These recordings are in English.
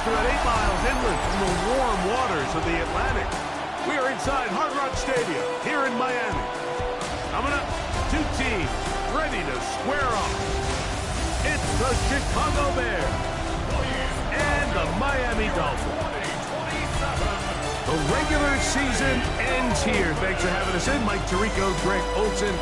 about 8 miles inland from the warm waters of the Atlantic. We are inside Hard Rock Stadium here in Miami. Coming up, two teams ready to square off. It's the Chicago Bears and the Miami Dolphins. The regular season ends here. Thanks for having us in. Mike Tirico, Greg Olsen.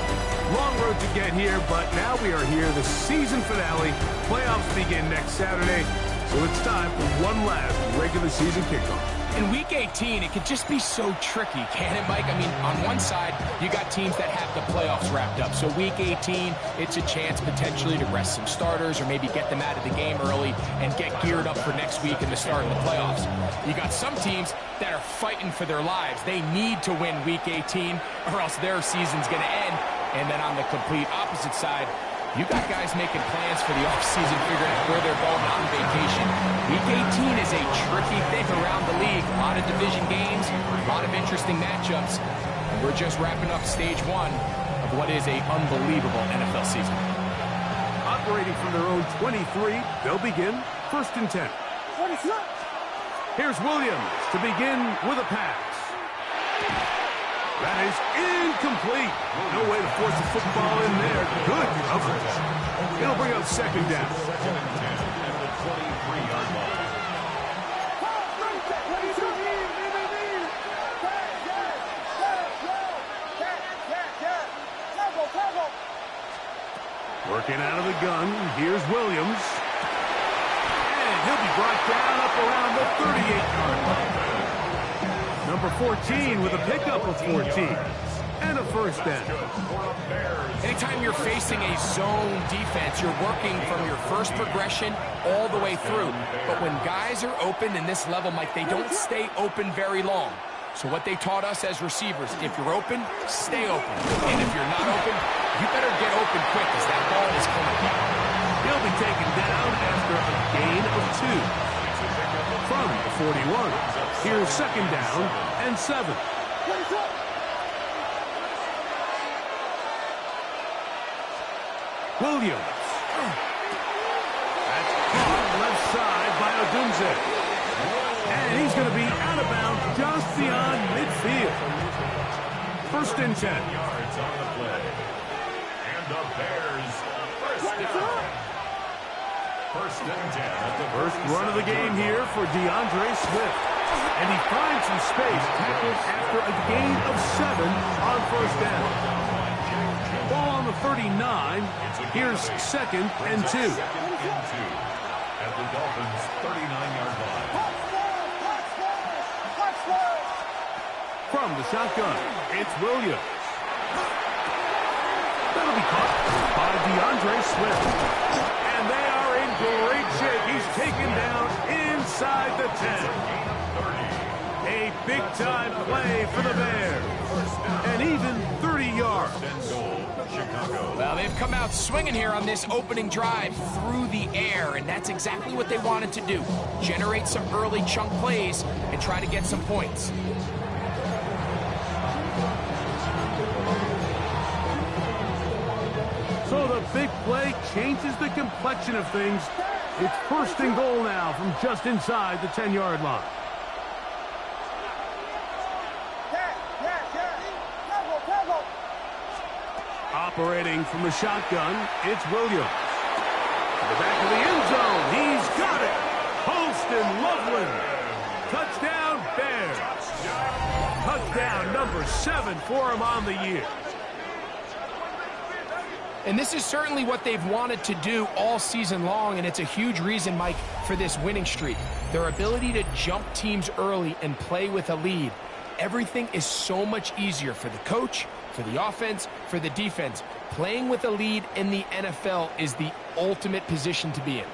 Long road to get here, but now we are here. The season finale. Playoffs begin next Saturday, so it's time for one last regular season kickoff. In Week 18, it could just be so tricky, can't it, Mike? I mean, on one side, you got teams that have the playoffs wrapped up. So Week 18, it's a chance potentially to rest some starters or maybe get them out of the game early and get geared up for next week and the start of the playoffs. You got some teams that are fighting for their lives. They need to win Week 18 or else their season's going to end. And then on the complete opposite side, you got guys making plans for the offseason, figuring out where they're going on vacation. Week 18 is a tricky thing around the league. A lot of division games, a lot of interesting matchups. And we're just wrapping up stage one of what is an unbelievable NFL season. Operating from their own 23, they'll begin 1st and 10. Here's Williams to begin with a pass. That is incomplete. No way to force the football in there. Good coverage. It'll bring up 2nd down. Working out of the gun. Here's Williams. And he'll be brought down up around the 38-yard line. Number 14 with a pickup of 14 and a 1st down. Anytime you're facing a zone defense, you're working from your first progression all the way through. But when guys are open in this level, Mike, they don't stay open very long. So what they taught us as receivers, if you're open, stay open. And if you're not open, you better get open quick as that ball is coming down. He'll be taken down after a gain of 2. From the 41. Here's 2nd down and 7. Williams. That's caught left side by Odunze. And he's going to be out of bounds just beyond midfield. 1st and 10. And the Bears first down. 1st and 10 at the first run of the game here for DeAndre Swift. And he finds some space, tackled after a gain of 7 on 1st down. Ball on the 39. Here's 2nd and 2. At the Dolphins' 39-yard line. From the shotgun, it's Williams. That'll be caught by DeAndre Swift. And they are in great shape. He's taken down inside the 10. A big-time play for the Bears. And even 30 yards. Well, they've come out swinging here on this opening drive through the air, and that's exactly what they wanted to do. Generate some early chunk plays and try to get some points. So the big play changes the complexion of things. It's 1st and goal now from just inside the 10-yard line. Operating from the shotgun, it's Williams. To the back of the end zone, he's got it. Holston Loveland. Touchdown, Bears. Touchdown number 7 for him on the year. And this is certainly what they've wanted to do all season long, and it's a huge reason, Mike, for this winning streak. Their ability to jump teams early and play with a lead. Everything is so much easier for the coach, for the offense, for the defense. Playing with a lead in the NFL is the ultimate position to be in.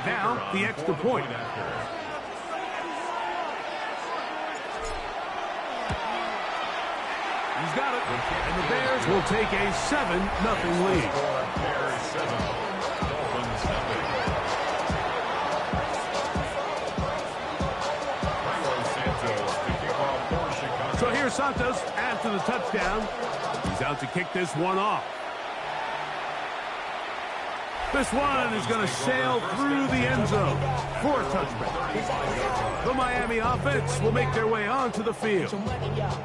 Now, the extra point. He's got it, and the Bears will take a 7-0 lead. Bears 7, Dolphins 0. So here's Santos after the touchdown. He's out to kick this one off. This one is going to sail through the end zone for a touchback. The Miami offense will make their way onto the field.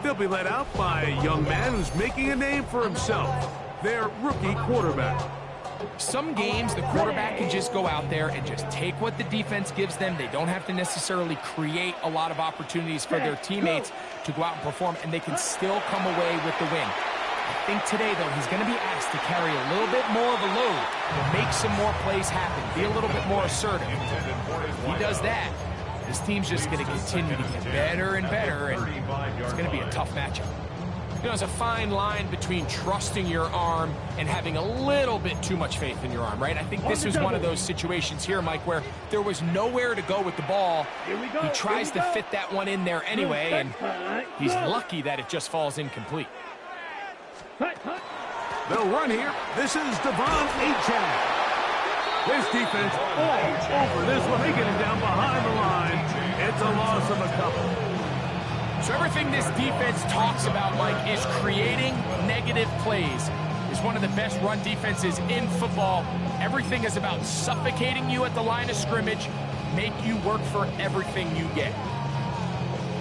They'll be led out by a young man who's making a name for himself, their rookie quarterback. Some games, the quarterback can just go out there and just take what the defense gives them. They don't have to necessarily create a lot of opportunities for their teammates to go out and perform, and they can still come away with the win. I think today, though, he's going to be asked to carry a little bit more of a load, make some more plays happen, be a little bit more assertive. If he does that, this team's just going to continue to get better and better, and it's going to be a tough matchup. You know, there's a fine line between trusting your arm and having a little bit too much faith in your arm, right? I think this was one of those situations here, Mike, where there was nowhere to go with the ball. He tries to fit that one in there anyway, and he's lucky that it just falls incomplete. They'll run here. This is Devon Achane. This defense all over this one. They get him down behind the line. It's a loss of a couple. So everything this defense talks about, Mike, is creating negative plays. It's one of the best run defenses in football. Everything is about suffocating you at the line of scrimmage, make you work for everything you get.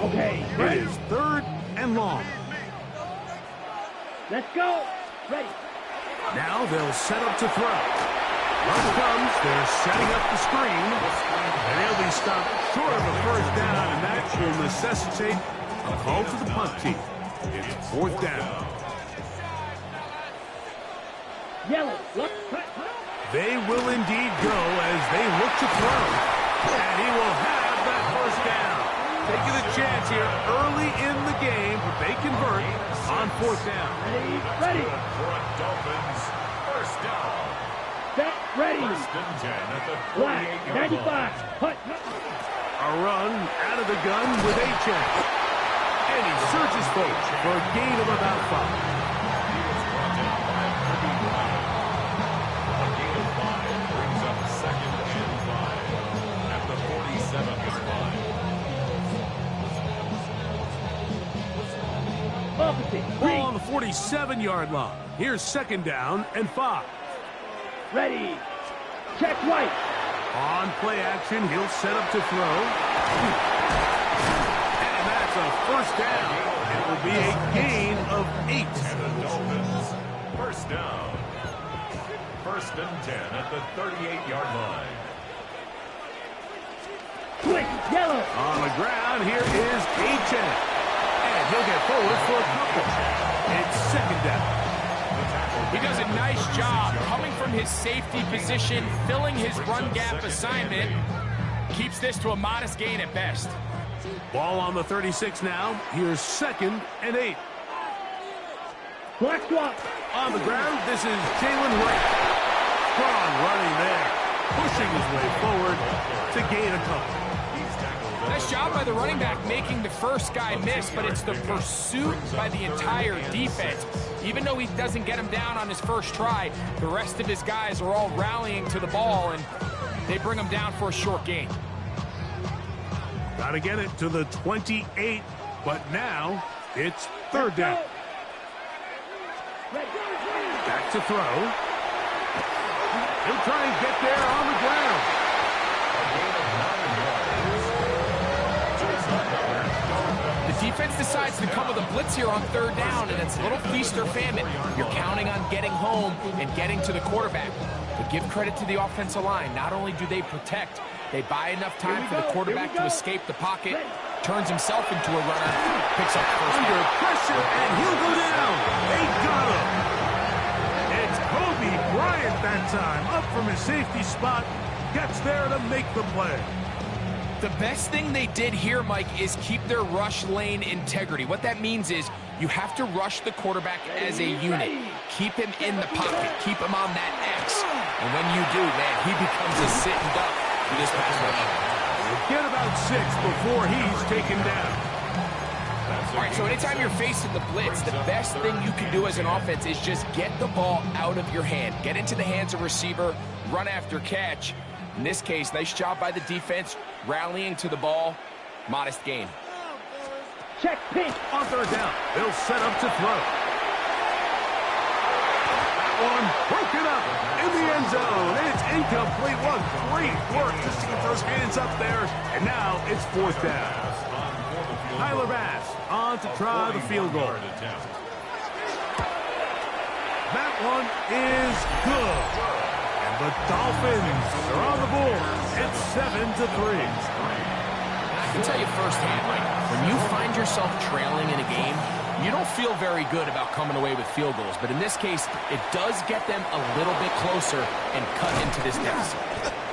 Okay, it is 3rd and long. Let's go. Ready. Now they'll set up to throw. Run comes. They're setting up the screen. And he'll be stopped short of a first down, and that will necessitate a call to the punt team. It's 4th down. Yellow. Look. They will indeed go as they look to throw. And he will have that first down. Taking a chance here early in the game, but they convert on 4th down. Ready. Dolphins, first down. Set. Ready. First and 10 at the Black. 48-yard 95. Punt. A run out of the gun with Achane. And he searches for a gain of about 5. He was brought down by Kirby Ryan. A gain of 5 brings up 2nd and 5 at the 47-yard line. Opposite. Ball on the 47-yard line. Here's 2nd down and 5. Ready. Check right. On play action, he'll set up to throw. And that's a first down. It will be a gain of 8. And the Dolphins, first down. First and 10 at the 38-yard line. Quick. Yellow. On the ground, here is Achane. And he'll get forward for a couple. It's 2nd down. He does a nice job coming from his safety position, filling his run gap assignment. Keeps this to a modest gain at best. Ball on the 36 now. Here's 2nd and 8. Black swap. On the ground, this is Jalen Wright. Strong running there. Pushing his way forward to gain a couple. Nice job by the running back making the first guy miss, but it's the pursuit by the entire defense. Even though he doesn't get him down on his first try, the rest of his guys are all rallying to the ball, and they bring him down for a short gain. Got to get it to the 28, but now it's 3rd down. Back to throw. He'll try and get there on the ground. The defense decides to come with a blitz here on 3rd down, and it's a little feast or famine. You're counting on getting home and getting to the quarterback. But give credit to the offensive line. Not only do they protect, they buy enough time for the quarterback to escape the pocket, turns himself into a runner, picks up the first down. Under pressure, and he'll go down. They got him. It's Kobe Bryant that time. Up from his safety spot, gets there to make the play. The best thing they did here, Mike, is keep their rush lane integrity. What that means is you have to rush the quarterback as a unit. Keep him in the pocket. Keep him on that X. And when you do, man, he becomes a sitting duck for this pass rush. Get about 6 before he's taken down. All right, so anytime you're facing the blitz, the best thing you can do as an offense is just get the ball out of your hand. Get into the hands of receiver, run after catch. In this case, nice job by the defense, rallying to the ball. Modest gain. Check pitch. On 3rd down, they'll set up to throw. that one broken up in the end zone. It's incomplete. What great work just to get those hands up there. And now it's fourth down. Tyler Bass on to try the field goal. That one is good. And the Dolphins are on the board. It's 7-3. I can tell you firsthand, Mike, when you find yourself trailing in a game, you don't feel very good about coming away with field goals. But in this case, it does get them a little bit closer and cut into this deficit.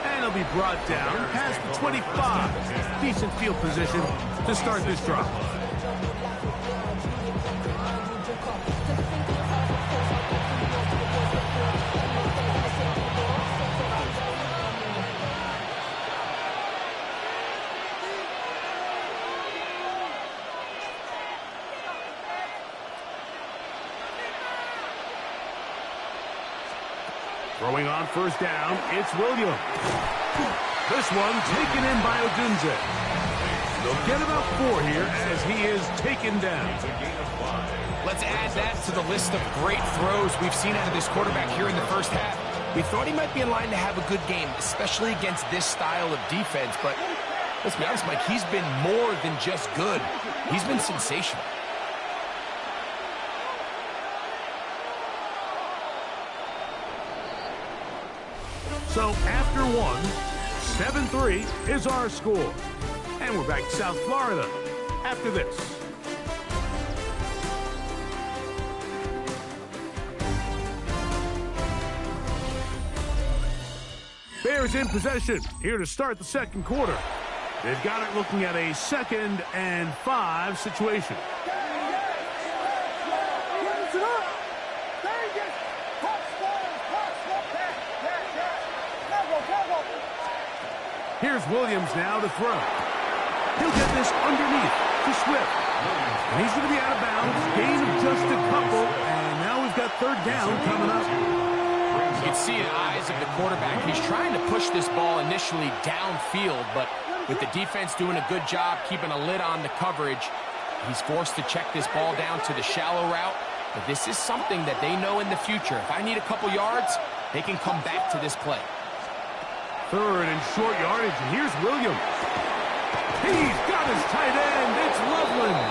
And it'll be brought down past the 25. Decent field position to start this drive. Throwing on first down, it's Williams. This one taken in by Odunze. They'll get about 4 here as he is taken down. Let's add that to the list of great throws we've seen out of this quarterback here in the first half. We thought he might be in line to have a good game, especially against this style of defense. But let's be honest, Mike, he's been more than just good. He's been sensational. So after one, 7-3 is our score. And we're back to South Florida after this. Bears in possession here to start the second quarter. They've got it looking at a 2nd and 5 situation. Here's Williams now to throw. He'll get this underneath to Swift. And he's going to be out of bounds. Gain of just a couple. And now we've got third down coming up. You can see in the eyes of the quarterback, he's trying to push this ball initially downfield, but with the defense doing a good job keeping a lid on the coverage, he's forced to check this ball down to the shallow route. But this is something that they know in the future. If I need a couple yards, they can come back to this play. Third and short yardage, and here's Williams. He's got his tight end. It's Loveland.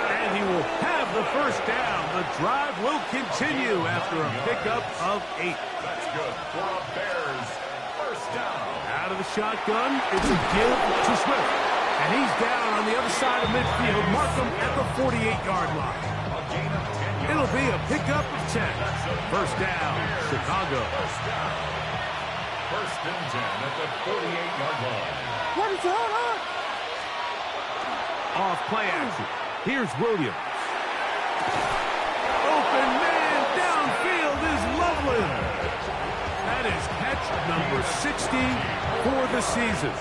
And he will have the first down. The drive will continue after a pickup of 8. That's good for a Bears first down. Out of the shotgun, it's a give to Swift. And he's down on the other side of midfield. Mark him at the 48-yard line. A gain of 10 yards. It'll be a pickup of 10. First down, Chicago. First down. First and 10 at the 48-yard line. What is going on? Off play action. Here's Williams. Open man downfield is Loveland. That is catch number 60 for the season.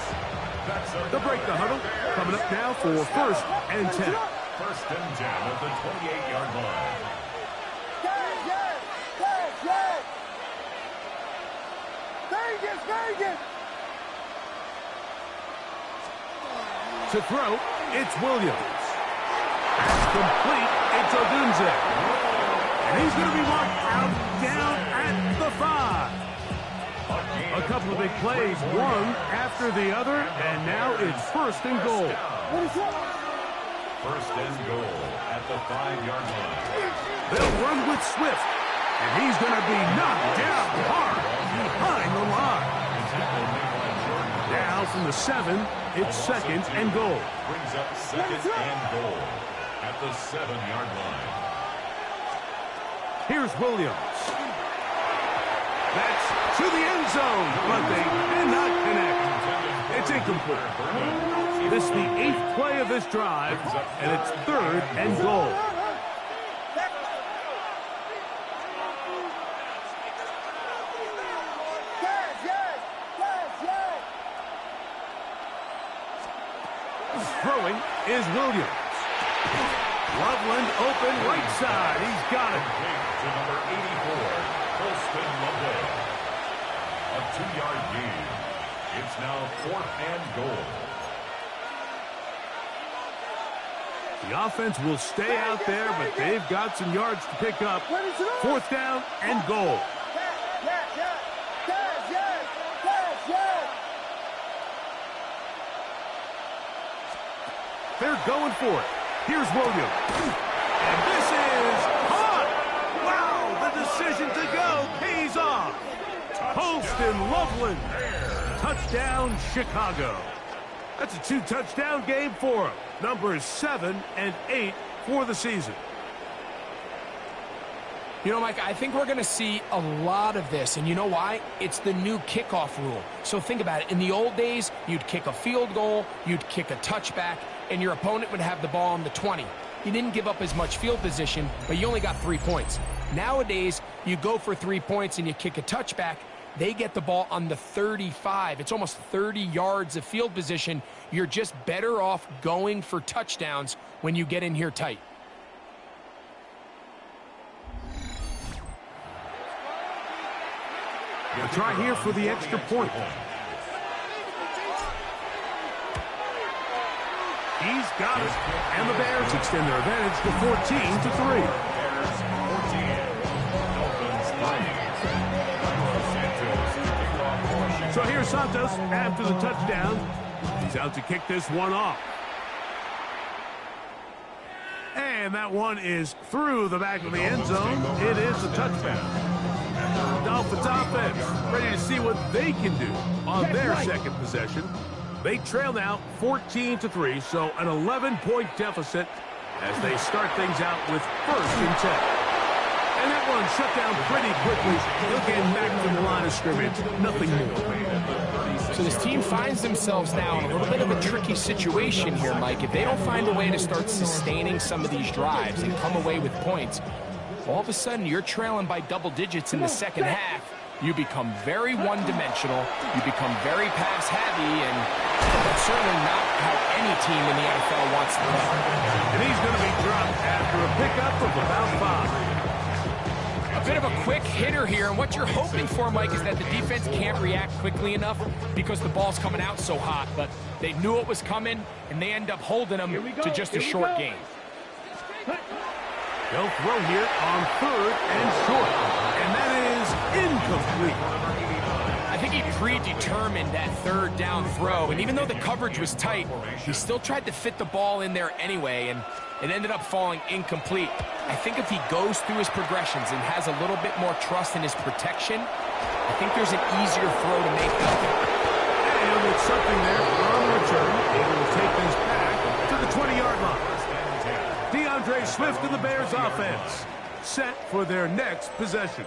They'll break the huddle. Coming up now for first and 10. First and 10 at the 28-yard line. To throw, it's Williams. That's complete. It's Odunze. And he's going to be marked out down at the 5. A couple of big plays, one after the other, and now it's first and goal. First and goal at the 5-yard line. They'll run with Swift, and he's going to be knocked down hard behind the line. Now from the 7, it's second and goal. Brings up second and goal at the 7-yard line. Here's Williams. That's to the end zone, but they did not connect. It's incomplete. This is the 8th play of this drive, and it's third and goal. Throwing is Williams. Loveland open right side. He's got it. To number 84, Colston Loveland. A 2-yard gain. It's now fourth and goal. The offense will stay out there, but they've got some yards to pick up. 4th down and goal. They're going for it. Here's Williams. And this is caught. Wow, the decision to go pays off. Holston Loveland. Touchdown, Chicago. That's a 2-touchdown game for him. Numbers 7 and 8 for the season. You know, Mike, I think we're going to see a lot of this, and you know why? It's the new kickoff rule. So think about it. In the old days, you'd kick a field goal, you'd kick a touchback, and your opponent would have the ball on the 20. You didn't give up as much field position, but you only got 3 points. Nowadays, you go for 3 points and you kick a touchback, they get the ball on the 35. It's almost 30 yards of field position. You're just better off going for touchdowns when you get in here tight. We'll try here for the extra point. He's got it. And the Bears extend their advantage to 14-3. So here's Santos after the touchdown. He's out to kick this one off. And that one is through the back of the end zone. It is a touchdown. Dolphins offense ready to see what they can do on their second possession. They trail now 14-3, so an 11-point deficit as they start things out with 1st and 10. And that one shut down pretty quickly. They'll get back to the line of scrimmage. Nothing more. So this team finds themselves now in a little bit of a tricky situation here, Mike. If they don't find a way to start sustaining some of these drives and come away with points, all of a sudden you're trailing by double digits in the second half. You become very one-dimensional. You become very pass-heavy, and that's certainly not how any team in the NFL wants to play. And he's going to be dropped after a pickup of about 5. A bit of a quick hitter here, and what you're hoping for, Mike, is that the defense can't react quickly enough because the ball's coming out so hot, but they knew it was coming, and they end up holding them to just a short game. They'll throw here on 3rd and short, and that is incomplete. I think he predetermined that 3rd down throw, and even though the coverage was tight, he still tried to fit the ball in there anyway, and it ended up falling incomplete. I think if he goes through his progressions and has a little bit more trust in his protection, I think there's an easier throw to make out there. And with something there on return, able to take this back to the 20-yard line. DeAndre Swift and the Bears offense set for their next possession.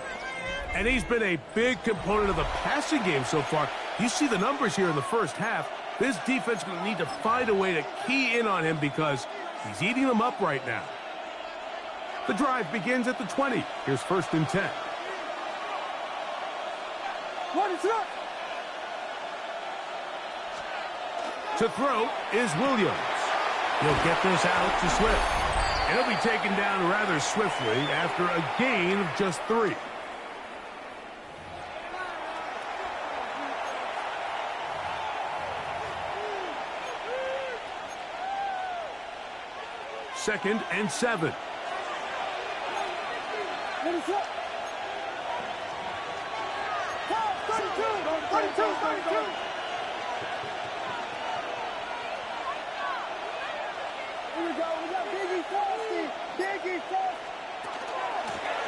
And he's been a big component of the passing game so far. You see the numbers here in the first half. This defense is going to need to find a way to key in on him because he's eating them up right now. The drive begins at the 20. Here's 1st and 10. To throw is Williams. He'll get this out to Swift. And he'll be taken down rather swiftly after a gain of just 3. Second and 7.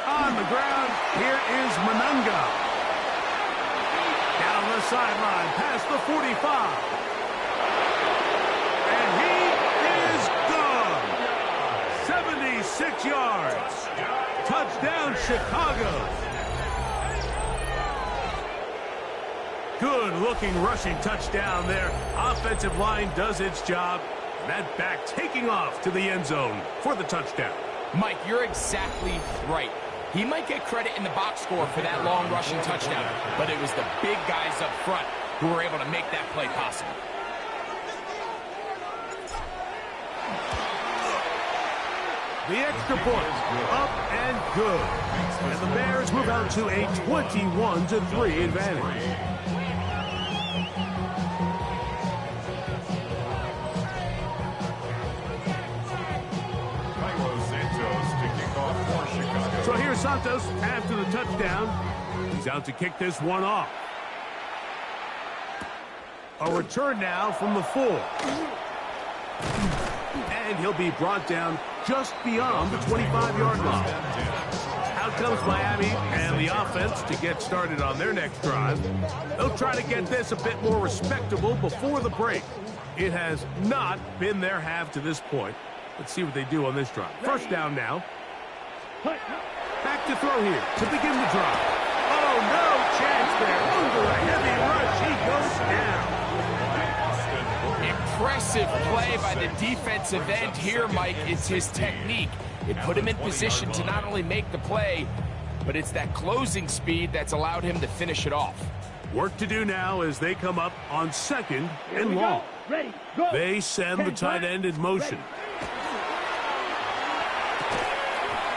On the ground, here is Manunga. Down the sideline, past the 45. And he is gone. 76 yards. Touchdown, Chicago. Good-looking rushing touchdown there. Offensive line does its job. That back taking off to the end zone for the touchdown. Mike, you're exactly right. He might get credit in the box score for that long rushing touchdown, but it was the big guys up front who were able to make that play possible. The extra point, up and good. And the Bears move out to a 21-3 advantage. kickoff for Chicago. So here's Santos after the touchdown. He's out to kick this one off. A return now from the 4. And he'll be brought down just beyond the 25-yard line. Out comes Miami and the offense to get started on their next drive. They'll try to get this a bit more respectable before the break. It has not been their half to this point. Let's see what they do on this drive. First down now. Back to throw here to begin the drive. Oh, no chance there. Under a heavy rush, he goes down. Impressive play by the defensive end here, Mike. It's his technique. It put him in position to not only make the play, but it's that closing speed that's allowed him to finish it off. Work to do now as they come up on second and long. Ready, go. They send the tight end in motion.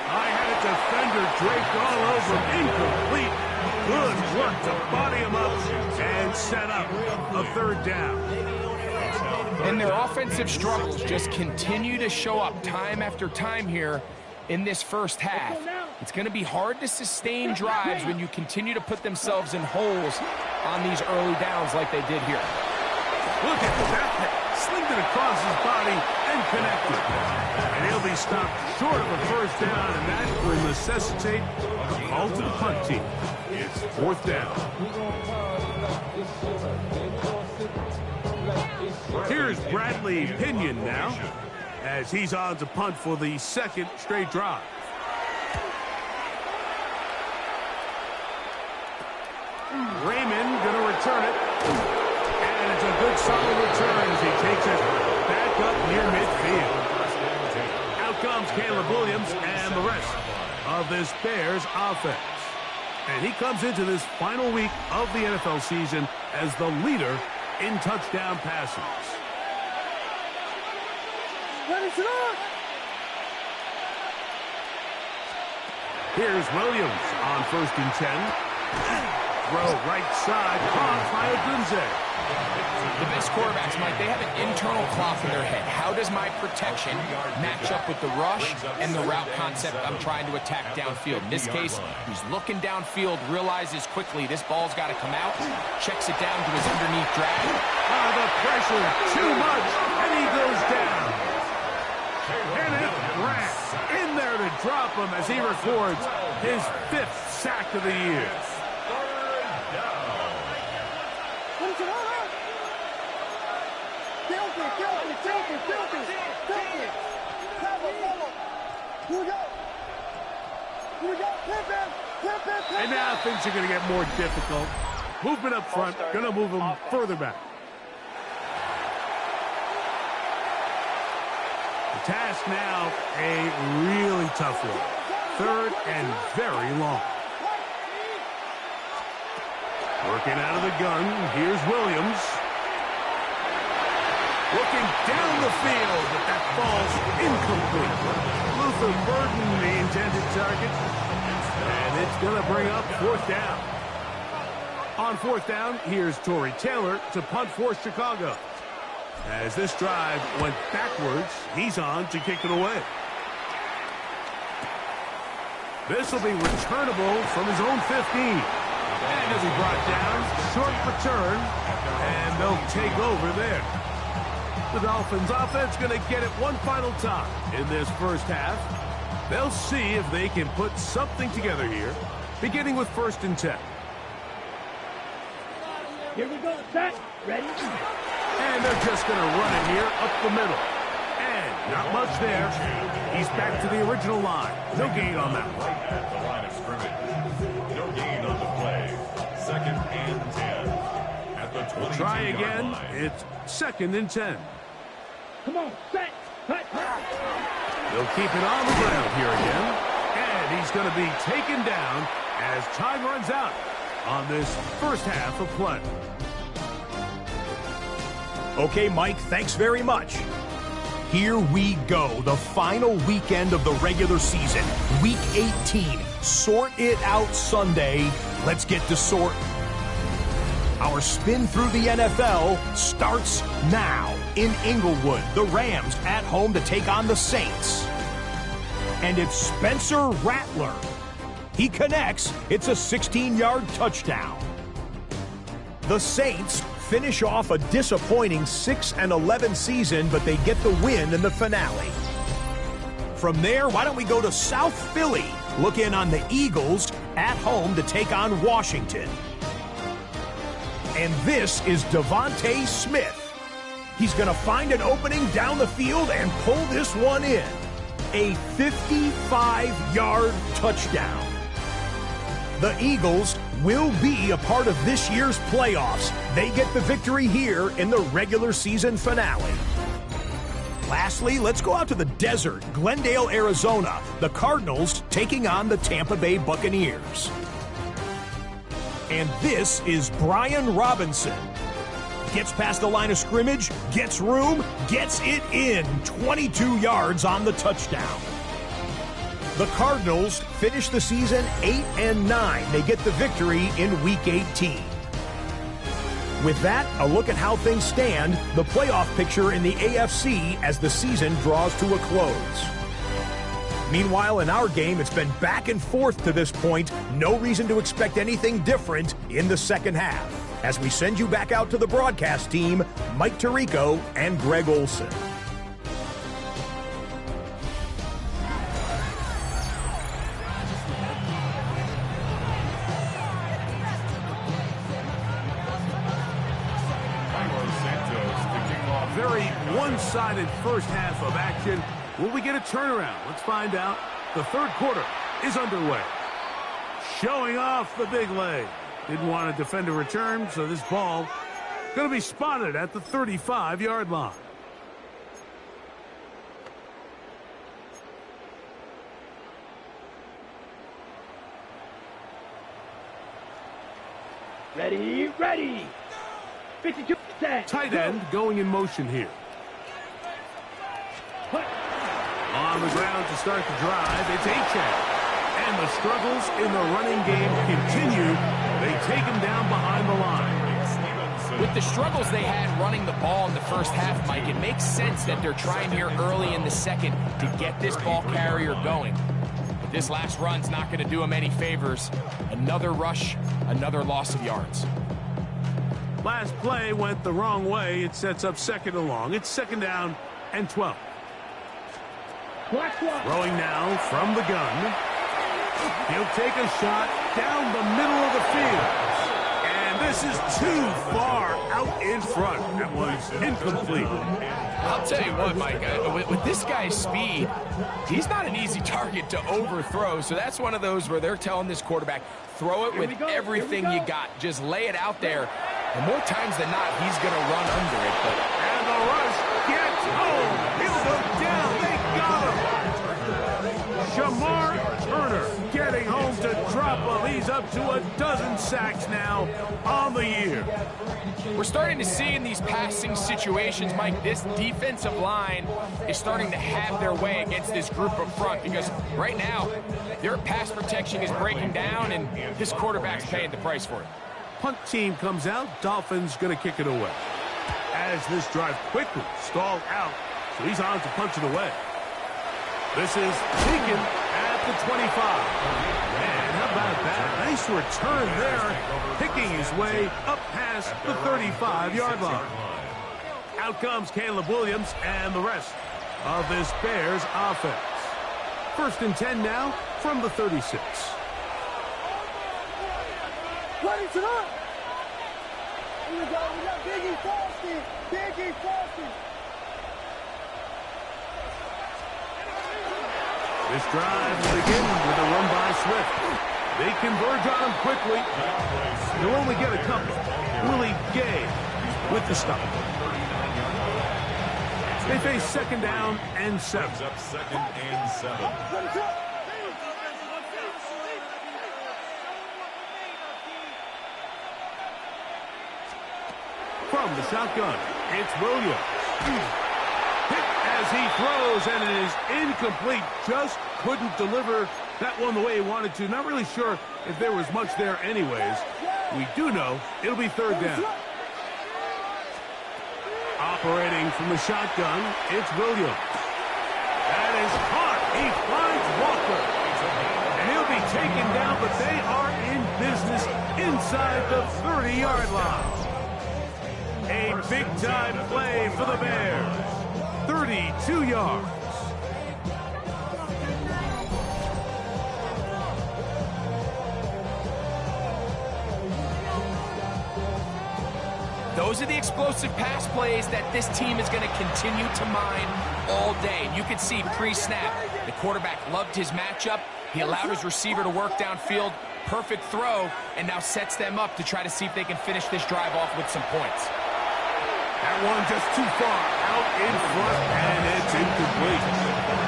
I had a defender draped all over him. Incomplete. Good work to body him up and set up a third down. And their offensive struggles just continue to show up time after time here in this first half. It's going to be hard to sustain drives when you continue to put themselves in holes on these early downs like they did here. Look at that. Slinged it across his body and connected. And he'll be stopped short of a first down, and that will necessitate a call to the punt team. It's fourth down. Here's Bradley Pinion now, as he's on to punt for the second straight drive. Raymond going to return it. And it's a good solid return as he takes it back up near midfield. Out comes Caleb Williams and the rest of this Bears offense. And he comes into this final week of the NFL season as the leader in touchdown passes. Here's Williams on 1st and 10. Throw right side, caught by Odunze. The best quarterbacks, Mike, they have an internal clock in their head. How does my protection match up with the rush and the route concept I'm trying to attack downfield? In this case, he's looking downfield, realizes quickly this ball's got to come out, checks it down to his underneath drag. The pressure, too much, and he goes down. Kenneth Grant in there to drop him as he records his 5th sack of the year. And now things are going to get more difficult. Movement up front, going to move him further back. The task now, a really tough one. 3rd and very long. Working out of the gun, here's Williams. Looking down the field, but that falls incomplete. Luther Burden, the intended target. And it's going to bring up 4th down. On 4th down, here's Torrey Taylor to punt for Chicago. As this drive went backwards, he's on to kick it away. This will be returnable from his own 15. And he'll be brought down, short return, and they'll take over there. The Dolphins offense going to get it one final time in this first half. They'll see if they can put something together here, beginning with 1st and 10. Here we go, set, ready. And they're just going to run it here up the middle. And not much there. He's back to the original line. No gain on that one. At the line of scrimmage. No gain on the play. 2nd and 10. At the 22-yard line. Try again. It's 2nd and 10. Come on, set, cut. They'll keep it on the ground here again. And he's going to be taken down as time runs out on this first half of play. Okay, Mike, thanks very much. Here we go, the final weekend of the regular season. Week 18, Sort It Out Sunday. Let's get to sorting. Our spin through the NFL starts now. In Inglewood, the Rams at home to take on the Saints. and it's Spencer Rattler. He connects. It's a 16-yard touchdown. The Saints finish off a disappointing 6-11 season, but they get the win in the finale. From there, why don't we go to South Philly, look in on the Eagles at home to take on Washington. And this is Devontae Smith. He's going to find an opening down the field and pull this one in. A 55-yard touchdown. The Eagles will be a part of this year's playoffs. They get the victory here in the regular season finale. Lastly, let's go out to the desert, Glendale, Arizona. The Cardinals taking on the Tampa Bay Buccaneers. And this is Brian Robinson. Gets past the line of scrimmage, gets room, gets it in. 22 yards on the touchdown. The Cardinals finish the season 8-9. They get the victory in Week 18. With that, a look at how things stand, the playoff picture in the AFC as the season draws to a close. Meanwhile, in our game, it's been back and forth to this point. No reason to expect anything different in the second half. As we send you back out to the broadcast team, Mike Tirico and Greg Olson. Very one-sided first half of action. Will we get a turnaround? Let's find out. The third quarter is underway. Showing off the big leg. Didn't want to defend a return, so this ball going to be spotted at the 35-yard line. Ready, ready. 52 set. Tight end going in motion here. On the ground to start the drive, it's Achane. And the struggles in the running game continue. They take him down behind the line. With the struggles they had running the ball in the first half, Mike, it makes sense that they're trying here early in the second to get this ball carrier going. But this last run's not going to do him any favors. Another rush, another loss of yards. Last play went the wrong way. It sets up second and long. It's second down and 12. Throwing now from the gun. He'll take a shot down the middle of the field. And this is too far out in front. That was incomplete. I'll tell you what, Mike, with this guy's speed, he's not an easy target to overthrow. So that's one of those where they're telling this quarterback, throw it with everything you got. Just lay it out there. And more times than not, he's going to run under it. And the rush gets home. He'll go down. They got him. Shamar Turner getting home to drop him. He's up to a dozen sacks now on the year. We're starting to see in these passing situations, Mike, this defensive line is starting to have their way against this group up front because right now, their pass protection is breaking down and this quarterback's paying the price for it. Punt team comes out. Dolphins going to kick it away. As this drive quickly stalled out, so he's on to punch it away. This is taken at the 25. And how about that? Nice return there, picking his way up past the 35-yard line. Out comes Caleb Williams and the rest of this Bears offense. First and 10 now from the 36. Ready to run. We got Biggie Frosty. Biggie Frosty. This drive will begin with a run by Swift. They converge on him quickly. They'll only get a couple. Willie Gay with the stop. They face second down and 7. Up second and 7. From the shotgun, it's Williams. Hit as he throws, and it is incomplete. Just couldn't deliver that one the way he wanted to. Not really sure if there was much there anyways. We do know it'll be third down. Operating from the shotgun, it's Williams. That is caught. He finds taken down, but they are in business inside the 30-yard line. A big-time play for the Bears. 32 yards. Those are the explosive pass plays that this team is going to continue to mine all day. And you can see pre-snap, the quarterback loved his matchup. He allowed his receiver to work downfield. Perfect throw, and now sets them up to try to see if they can finish this drive off with some points. That one just too far out in front, and it's incomplete.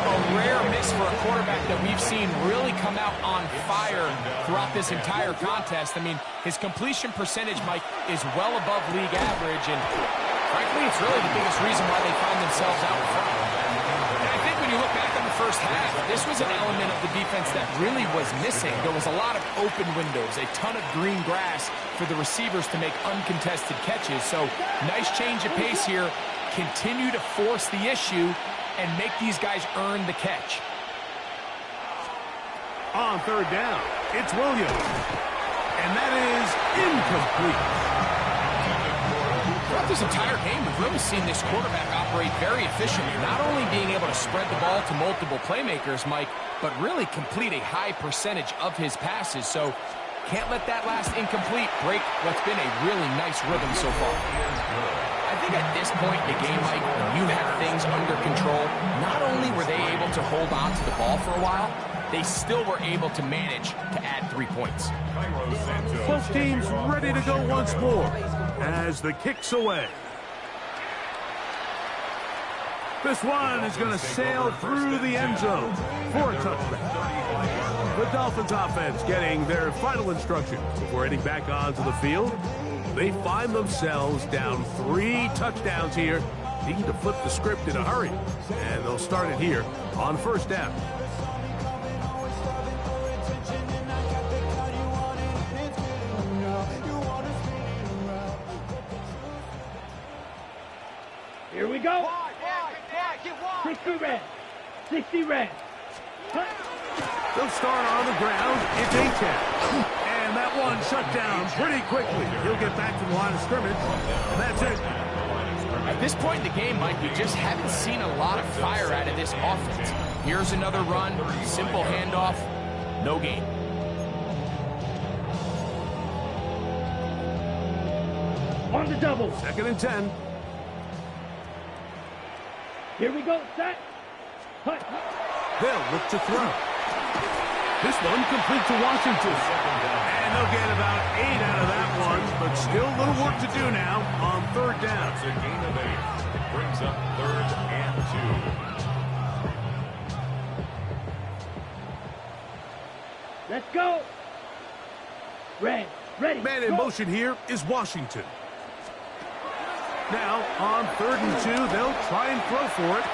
A rare miss for a quarterback that we've seen really come out on fire throughout this entire contest. I mean, his completion percentage, Mike, is well above league average, and frankly, it's really the biggest reason why they find themselves out in front. And I think when you look back on the first half, this was an element of the defense that really was missing. There was a lot of open windows, a ton of green grass for the receivers to make uncontested catches. So nice change of pace here. Continue to force the issue and make these guys earn the catch. On third down, it's Williams. And that is incomplete. Throughout this entire game, we've really seen this quarterback operate very efficiently, not only being able to spread the ball to multiple playmakers, Mike, but really complete a high percentage of his passes. So can't let that last incomplete break what's been a really nice rhythm so far. I think at this point in the game, Mike, when you have things under control, not only were they able to hold on to the ball for a while, they still were able to manage to add 3 points. Both teams ready to go once more as the kick's away. This one is going to sail through the end zone for a touchback. The Dolphins offense getting their final instructions before heading back onto the field. They find themselves down 3 touchdowns here. Need to flip the script in a hurry. And they'll start it here on first down. Here we go. 60 red. 60 red. They'll start on the ground. It's A-10. And that one shut down pretty quickly. He'll get back to the line of scrimmage. And that's it. At this point in the game, Mike, we just haven't seen a lot of fire out of this offense. Here's another run. Simple handoff. No gain. On the double. 2nd and 10. Here we go. Set. Cut. They'll look to throw. This one complete to Washington. And they'll get about 8 out of that one, but still a little work to do now on third down. It's a gain of 8. It brings up 3rd and 2. Let's go. Red. Ready. Man in motion here is Washington. Now, on 3rd and 2, they'll try and throw for it.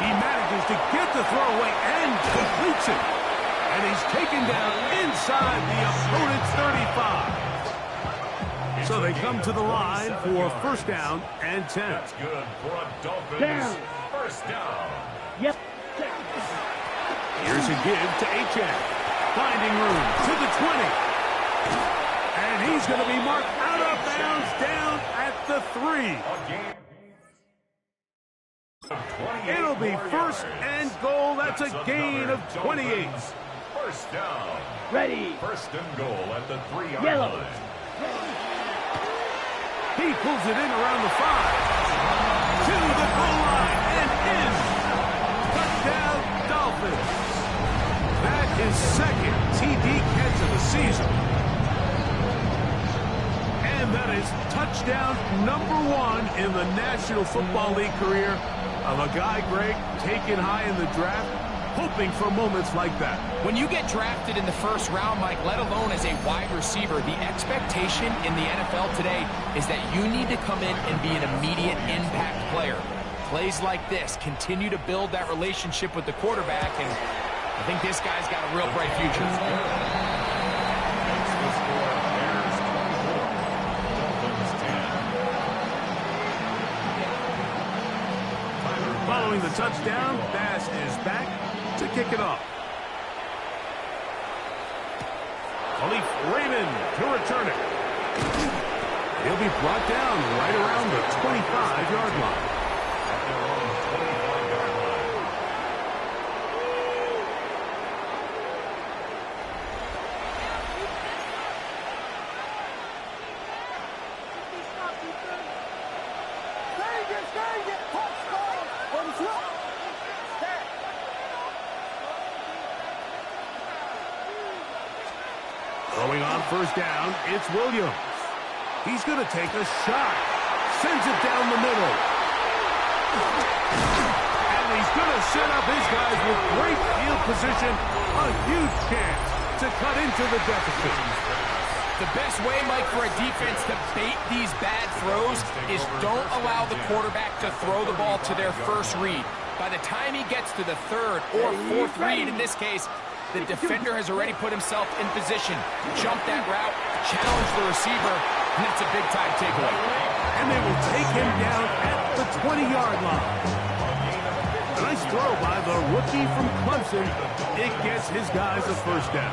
He manages to get the throw away and completes it. And he's taken down inside the opponent's 35. So they come to the line for first down and 10. That's good for a Dolphins Down. first down. Yep. Here's a give to H.N. Finding room to the 20. And he's going to be marked out of bounds down at the 3. It'll be first and goal. That's a gain of 28. First down. Ready. First and goal at the 3-yard Yellow. line. He pulls it in around the 5. To the goal line and in. Touchdown, Dolphins. That is second TD catch of the season. And that is touchdown number 1 in the National Football League career of a guy, Greg, taken high in the draft, hoping for moments like that. When you get drafted in the first round, Mike, let alone as a wide receiver, the expectation in the NFL today is that you need to come in and be an immediate impact player. Plays like this continue to build that relationship with the quarterback, and I think this guy's got a real bright future. Following the touchdown, Bass is back to kick it off. Chief Raymond to return it. He'll be brought down right around the 25-yard line. At their own 25-yard line. Throwing on first down, it's Williams. He's going to take a shot. Sends it down the middle. And he's going to set up his guys with great field position. A huge chance to cut into the deficit. The best way, Mike, for a defense to bait these bad throws is don't allow the quarterback to throw the ball to their first read. By the time he gets to the third or fourth read, in this case, the defender has already put himself in position, jump that route, challenge the receiver, and that's a big-time takeaway. And they will take him down at the 20-yard line. A nice throw by the rookie from Clemson. It gets his guys a first down.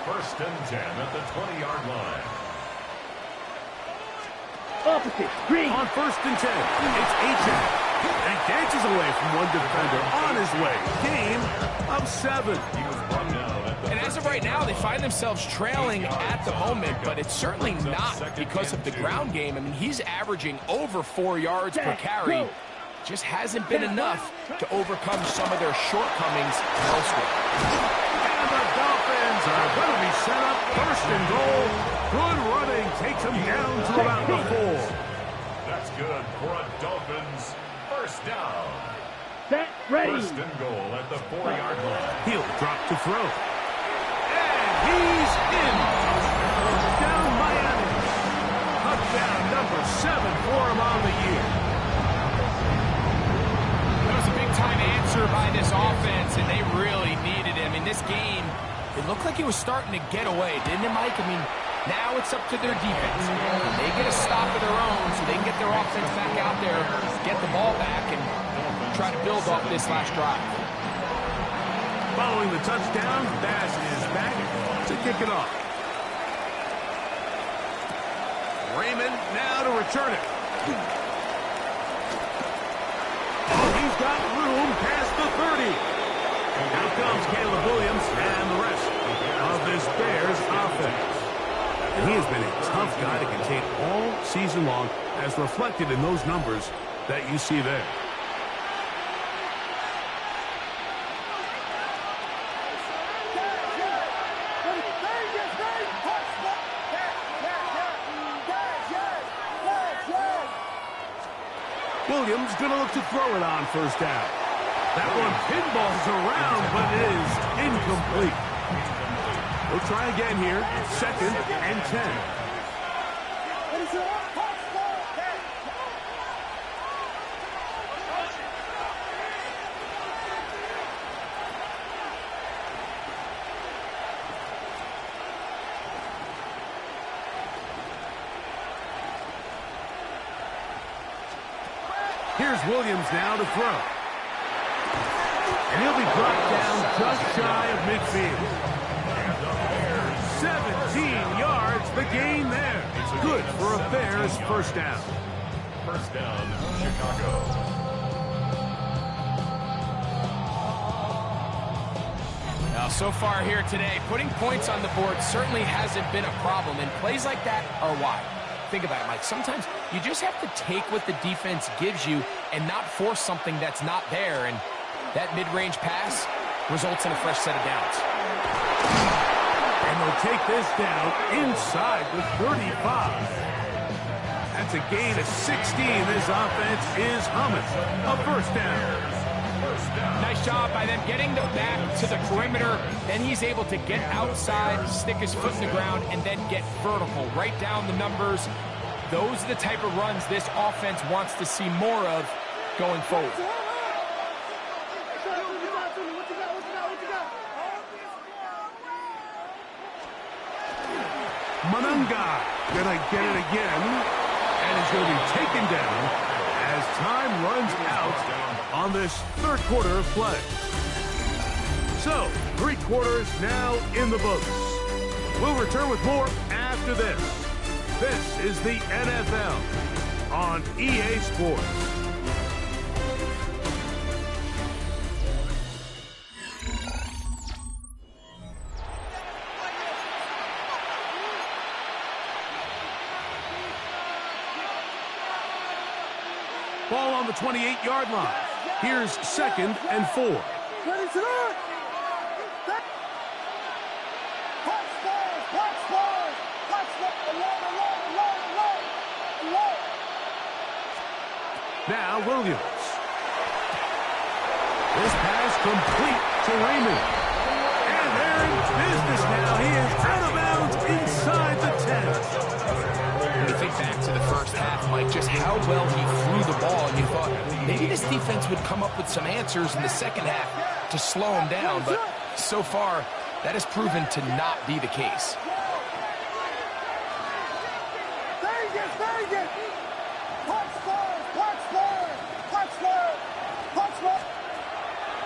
First and 10 at the 20-yard line. Opposite. Green. On first and 10, it's Achane. And dances away from one defender on his way. Gain of 7. He was brought down at the And as of right now, they find themselves trailing at the moment, but it's certainly not because of the ground game. I mean, he's averaging over 4 yards per carry. Just hasn't been enough to overcome some of their shortcomings elsewhere. And the Dolphins are going to be set up first and goal. Good running takes him down to about the 4. That's good for a Dolphins first down. Set. Ready. First and goal at the 4-yard line. He'll drop to throw. And he's in. Down Miami. Touchdown number 7 for him on the year. That was a big-time answer by this offense, and they really needed him. In this game, it looked like it was starting to get away, didn't it, Mike? I mean, now it's up to their defense. They get a stop of their own so they can get their offense back out there, get the ball back, and try to build off this last drive. Following the touchdown, Bass is back to kick it off. Raymond now to return it. Oh, he's got room past the 30. Now comes Caleb Williams and the rest of this Bears offense. And he has been a tough guy to contain all season long, as reflected in those numbers that you see there. Williams going to look to throw it on first down. That one pinballs around, but it is incomplete. We'll try again here. Second and 10. Here's Williams now to throw. And he'll be brought down just shy of midfield. 17 yards, the gain there. Good for a Bears first down. First down, Chicago. Now, so far here today, putting points on the board certainly hasn't been a problem, and plays like that are why. Think about it, Mike. Sometimes you just have to take what the defense gives you and not force something that's not there, and that mid-range pass results in a fresh set of downs. And they'll take this down inside the 35. That's a gain of 16. This offense is humming. A first down. Nice job by them getting the back to the perimeter. Then he's able to get outside, stick his foot in the ground, and then get vertical. Right down the numbers. Those are the type of runs this offense wants to see more of going forward. Manunga gonna get it again, and is going to be taken down as time runs out on this third quarter of play. So, 3 quarters now in the books. We'll return with more after this. This is the NFL on EA Sports. Ball on the 28-yard line. Here's 2nd and 4. Ready, sit up! Now Williams. This pass complete to Raymond. And they're in business now. He is out of bounds inside the 10. When you think back to the first half, Mike, just how well he threw the ball, and you thought maybe this defense would come up with some answers in the second half to slow him down, but so far that has proven to not be the case.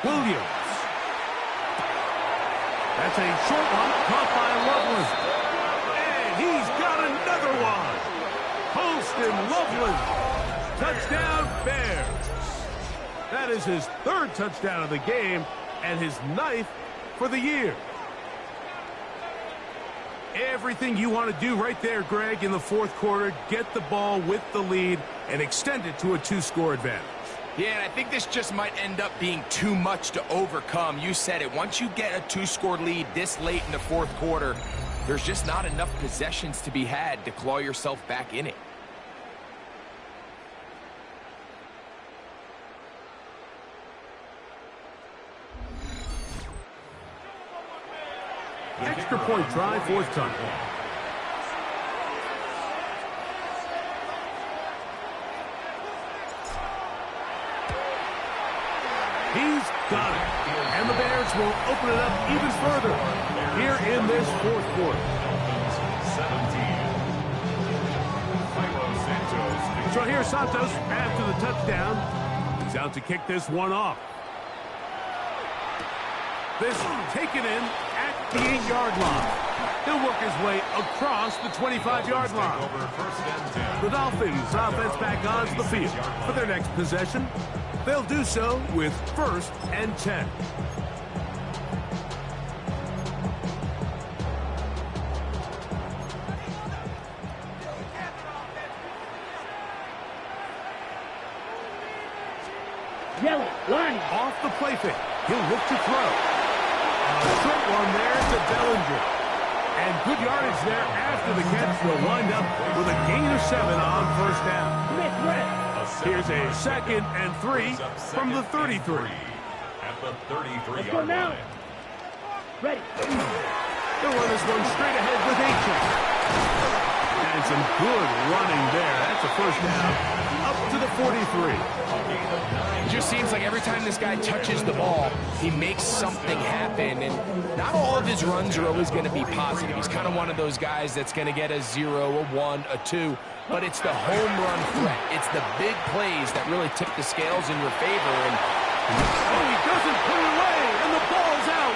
Williams. That's a short one caught by Loveland. And he's got another one. Holston Loveland. Touchdown Bears. That is his 3rd touchdown of the game and his 9th for the year. Everything you want to do right there, Greg, in the 4th quarter. Get the ball with the lead and extend it to a 2-score advantage. Yeah, and I think this just might end up being too much to overcome. You said it. Once you get a 2-score lead this late in the 4th quarter, there's just not enough possessions to be had to claw yourself back in it. Extra point try, 4th time. He's got it. And the Bears will open it up even further here in this 4th quarter. 17. So here's Santos after the touchdown. He's out to kick this one off. This taken in at the 8-yard line. He'll work his way across the 25-yard line. The Dolphins offense back onto the field for their next possession. They'll do so with 1st and 10. Yellow, line. Off the play fake. He'll look to throw. A short one there to Bellinger. And good yardage there after the catch. They'll wind up with a gain of 7 on 1st down. Here's a 2nd and 3 from the 33. At the 33-yard Go now. line. Ready. They'll run this one straight ahead with H. And some good running there. That's a 1st down up to the 43. It just seems like every time this guy touches the ball, he makes something happen. And not all of his runs are always going to be positive. He's kind of one of those guys that's going to get a 0, a 1, a 2. But it's the home run threat. It's the big plays that really tip the scales in your favor. And oh, he doesn't put it away, and the ball's out.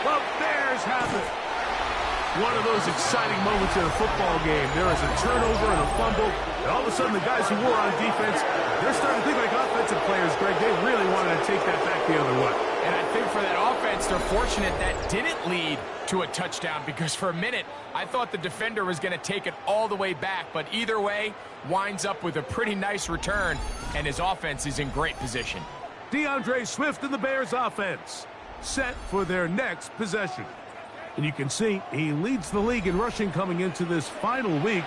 The Bears have it. One of those exciting moments in a football game. There is a turnover and a fumble, and all of a sudden the guys who were on defense, they're starting to think like offensive players, Greg. They really wanted to take that back the other way. And I think for that offense, they're fortunate that didn't lead to a touchdown, because for a minute, I thought the defender was going to take it all the way back. But either way, winds up with a pretty nice return, and his offense is in great position. DeAndre Swift and the Bears offense set for their next possession. And you can see he leads the league in rushing coming into this final week.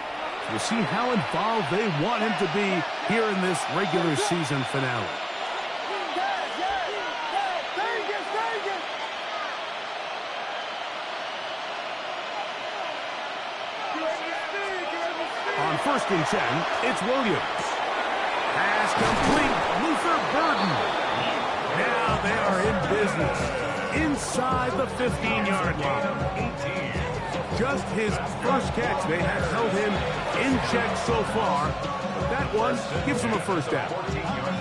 We'll see how involved they want him to be here in this regular season finale. On 1st and 10, it's Williams. Pass complete. Luther Burden. Now they are in business inside the 15-yard line. Just his first catch. They have held him in check so far. That one gives him a 1st down.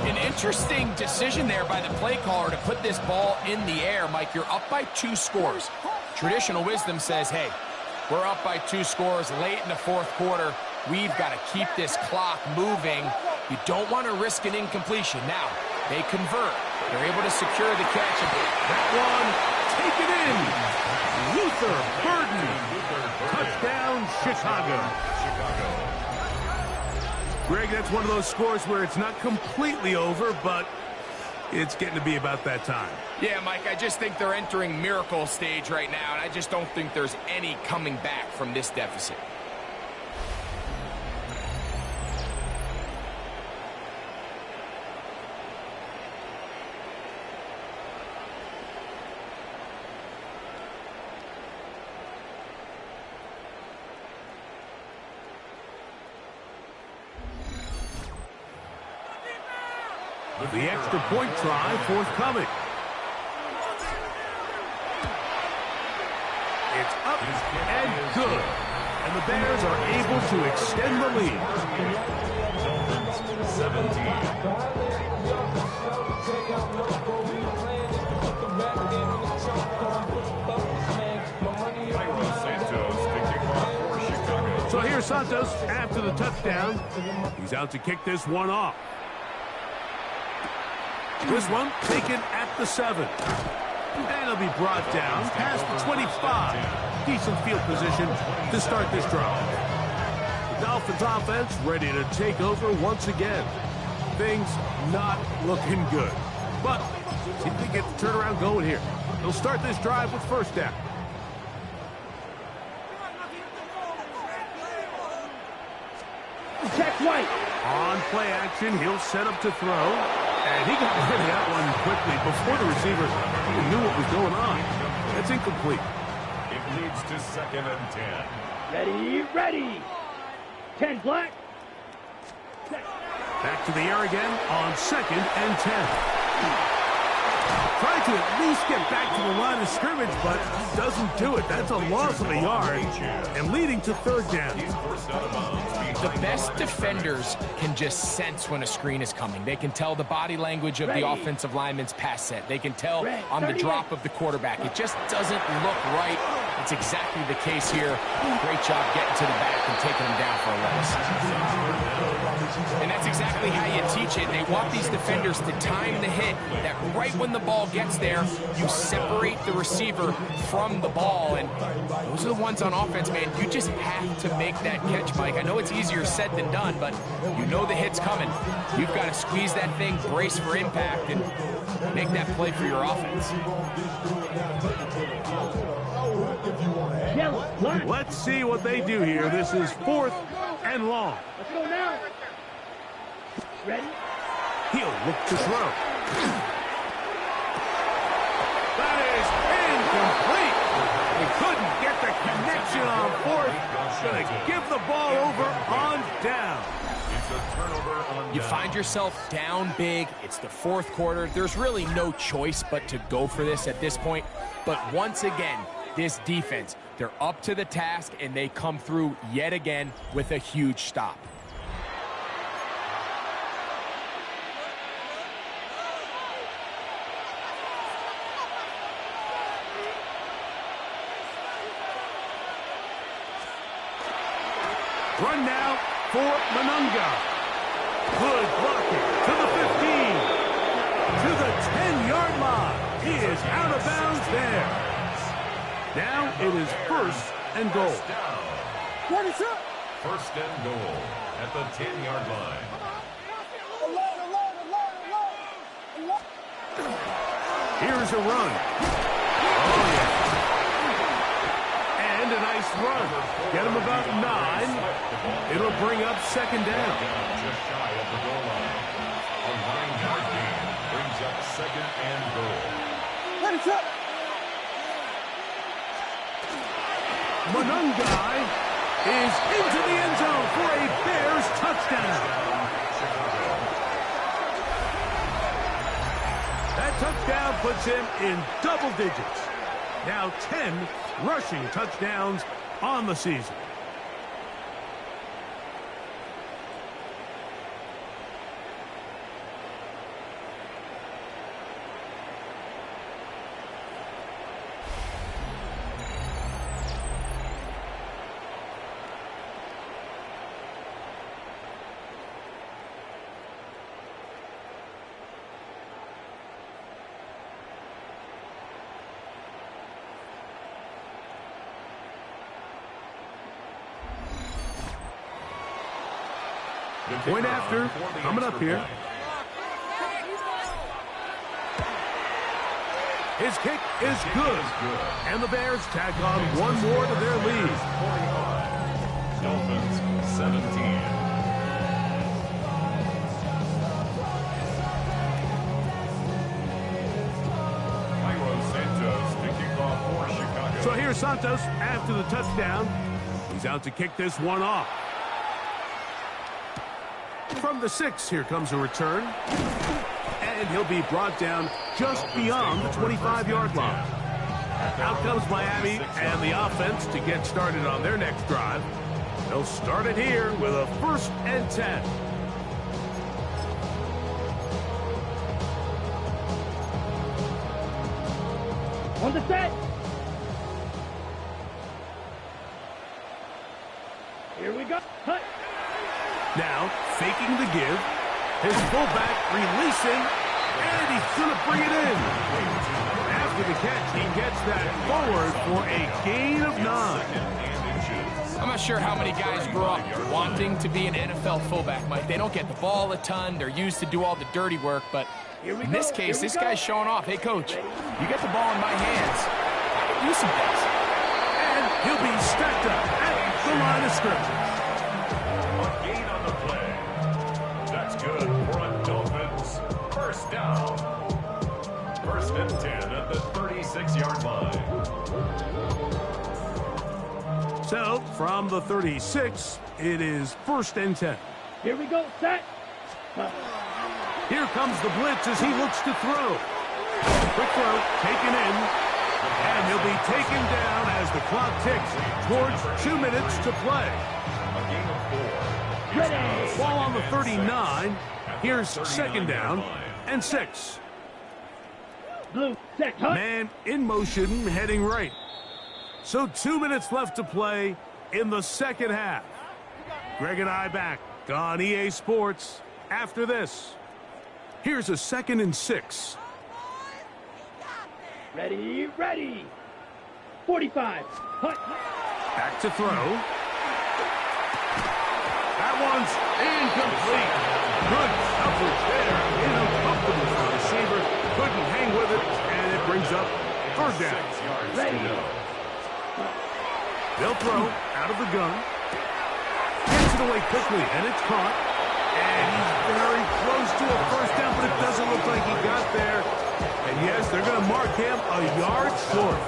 An interesting decision there by the play caller to put this ball in the air. Mike, you're up by 2 scores. Traditional wisdom says, hey, We're up by 2 scores late in the fourth quarter. We've got to keep this clock moving. You don't want to risk an incompletion. Now, they convert. They're able to secure the catch. That one, take it in. Luther Burden. Touchdown, Chicago. Greg, that's one of those scores where it's not completely over, but it's getting to be about that time. Yeah, Mike, I just think they're entering miracle stage right now, and I just don't think there's any coming back from this deficit. The extra point try forthcoming. It's up and good. And the Bears are able to extend the lead. Dolphins 17. Santos to kick off for Chicago. So here's Santos after the touchdown. He's out to kick this one off. This one taken at the 7. And it'll be brought down past the 25. Decent field position to start this drive. The Dolphins offense ready to take over once again. Things not looking good. But see if they get the turnaround going here. They'll start this drive with first down. Check White. On play action, he'll set up to throw. And he got rid of that one quickly before the receiver even knew what was going on. That's incomplete. It leads to 2nd and 10. Ready. 10 black. Back to the air again on 2nd and 10. Trying to at least get back to the line of scrimmage, but doesn't do it. That's a loss of a yard and leading to 3rd down. The best defenders can just sense when a screen is coming. They can tell the body language of the offensive lineman's pass set. They can tell on the drop of the quarterback. It just doesn't look right. It's exactly the case here. Great job getting to the back and taking them down for a loss. And that's exactly how you teach it. They want these defenders to time the hit, that right when the ball gets there, you separate the receiver from the ball. And those are the ones on offense, man. You just have to make that catch, Mike. I know it's easier said than done, but you know the hit's coming. You've got to squeeze that thing, brace for impact, and make that play for your offense. Let's see what they do here. This is 4th and long. Let's go now. Ready? He'll look to throw. That is incomplete. He couldn't get the connection on 4th. Going to give the ball over on down. It's a turnover on You down. find yourself down big. It's the 4th quarter. There's really no choice but to go for this at this point. But once again, this defense, they're up to the task, and they come through yet again with a huge stop. Run now for Manunga. Good blocking to the 15. To the 10-yard line. He is out of bounds there. Now it is 1st and goal. What is up? 1st and goal at the 10-yard line. Here's a run. Oh, yeah. And a nice run. Get him about 9. It'll bring up 2nd down. Just shy of the goal line. A 9-yard gain brings up 2nd and goal. What is up? Manungai is into the end zone for a Bears touchdown. That touchdown puts him in double digits. Now 10 rushing touchdowns on the season. Point after, coming up here. His kick is good. And the Bears tack on one more to their lead. Dolphins 17. So here's Santos after the touchdown. He's out to kick this one off. From the 6, here comes a return. And he'll be brought down just beyond the 25-yard line. Out comes Miami and the offense to get started on their next drive. They'll start it here with a 1st and 10. On the set. Here we go. Cut. Now, faking the give. His fullback releasing, and he's going to bring it in. After the catch, he gets that forward for a gain of 9. I'm not sure how many guys grew up wanting to be an NFL fullback, Mike. They don't get the ball a ton. They're used to do all the dirty work, but in this case, this guy's showing off. Hey, coach, you get the ball in my hands. I can do some things. And he'll be stacked up at the line of scrimmage. A gain on the play. That's good for a Dolphins 1st down. 1st and 10 at the 36-yard line. So, from the 36, it is 1st and 10. Here we go. Set. Here comes the blitz as he looks to throw. Quick throw, taken in, and he'll be taken down as the clock ticks towards 2 minutes to play. A gain of 4. Ready. Ball on the 39. Here's 2nd down and 6. Blue. Set. Cut. Man in motion, heading right. So 2 minutes left to play in the 2nd half. Greg and I back on EA Sports after this. Here's a 2nd and 6. Ready. Ready. 45. Cut. Back to throw. That one's incomplete. Good coverage there. Uncomfortable for the receiver. Couldn't hang with it, and it brings up 3rd down. 6 yards Ready. to go. They'll throw out of the gun. Gets it away quickly, and it's caught. And he's very close to a 1st down, but it doesn't look like he got there. And yes, they're going to mark him a yard short.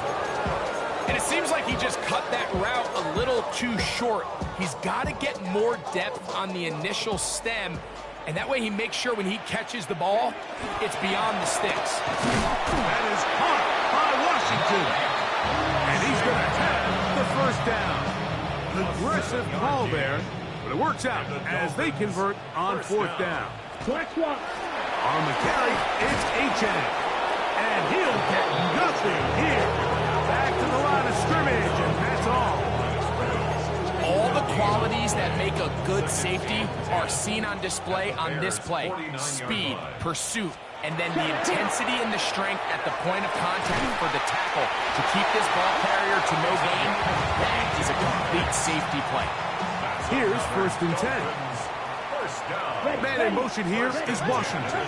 And it seems like he just cut that route a little too short. He's got to get more depth on the initial stem, and that way he makes sure when he catches the ball, it's beyond the sticks. That is caught by Washington. And he's going to have the 1st down. Aggressive call there, but it works out as they convert on 4th down. Black swap. On the carry, it's H.N. And he'll get nothing here. Back to the line of scrimmage, and that's all. All the qualities that make a good safety are seen on display on this play. Speed, pursuit, and then the intensity and the strength at the point of contact for the tackle to keep this ball carrier to no gain. That is a complete safety play. Here's 1st and 10. Man in motion here is Washington.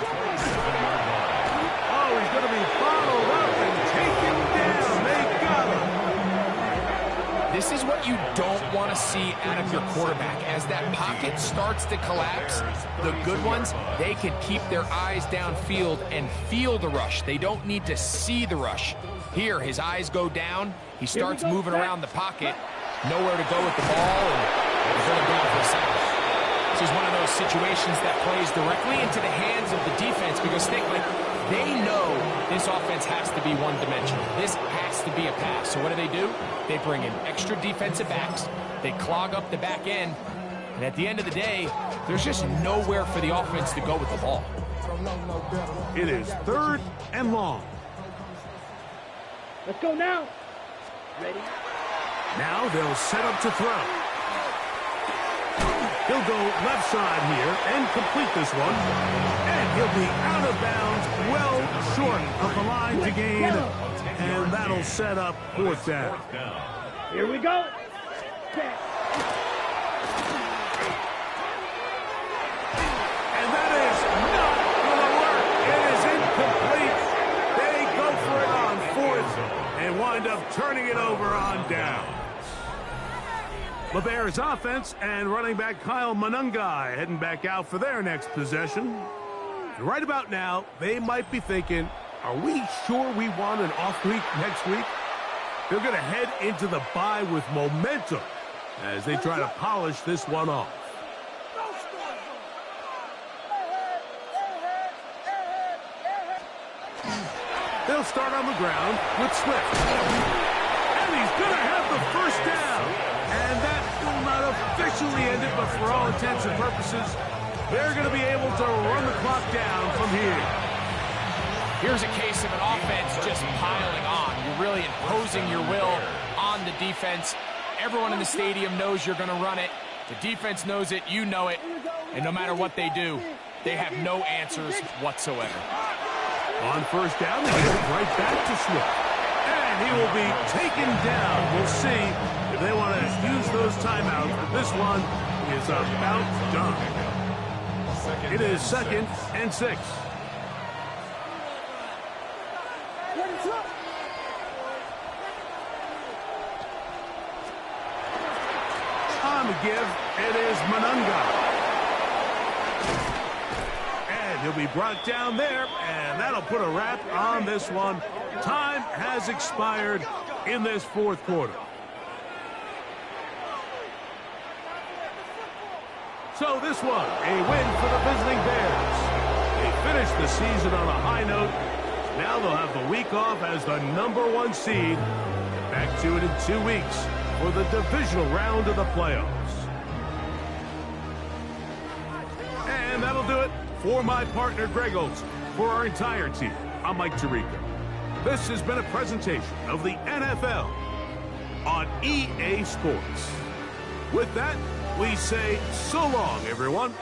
Oh, he's going to be followed up and taken down. They got him. This is what you don't want to see out of your quarterback. As that pocket starts to collapse, the good ones, they can keep their eyes downfield and feel the rush. They don't need to see the rush. Here, his eyes go down. He starts moving around the pocket. Nowhere to go with the ball, and he's going to go for a sack. This is one of those situations that plays directly into the hands of the defense because they know this offense has to be one-dimensional. This has to be a pass. So what do? They bring in extra defensive backs. They clog up the back end. And at the end of the day, there's just nowhere for the offense to go with the ball. It is 3rd and long. Let's go now. Ready. Now they'll set up to throw. He'll go left side here and complete this one. And he'll be out of bounds, well short of the line to gain. And that'll set up 4th down. Here we go. Set. end up turning it over on downs. The Bears offense and running back Kyle Monangai heading back out for their next possession. And right about now, they might be thinking, are we sure we want an off week next week? They're going to head into the bye with momentum as they try to polish this one off. They'll start on the ground with Swift. And he's going to have the first down. And that will not officially end it, but for all intents and purposes, they're going to be able to run the clock down from here. Here's a case of an offense just piling on. You're really imposing your will on the defense. Everyone in the stadium knows you're going to run it. The defense knows it, you know it. And no matter what they do, they have no answers whatsoever. On first down, they give it right back to Swift. And he will be taken down. We'll see if they want to use those timeouts. But this one is about done. It is 2nd and 6. On the give, it is Monangai. He'll be brought down there, and that'll put a wrap on this one. Time has expired in this fourth quarter. So this one, a win for the visiting Bears. They finished the season on a high note. Now they'll have the week off as the #1 seed. Back to it in 2 weeks for the divisional round of the playoffs. And that'll do it. For my partner, Greg Olson, for our entire team, I'm Mike Tirico. This has been a presentation of the NFL on EA Sports. With that, we say so long, everyone.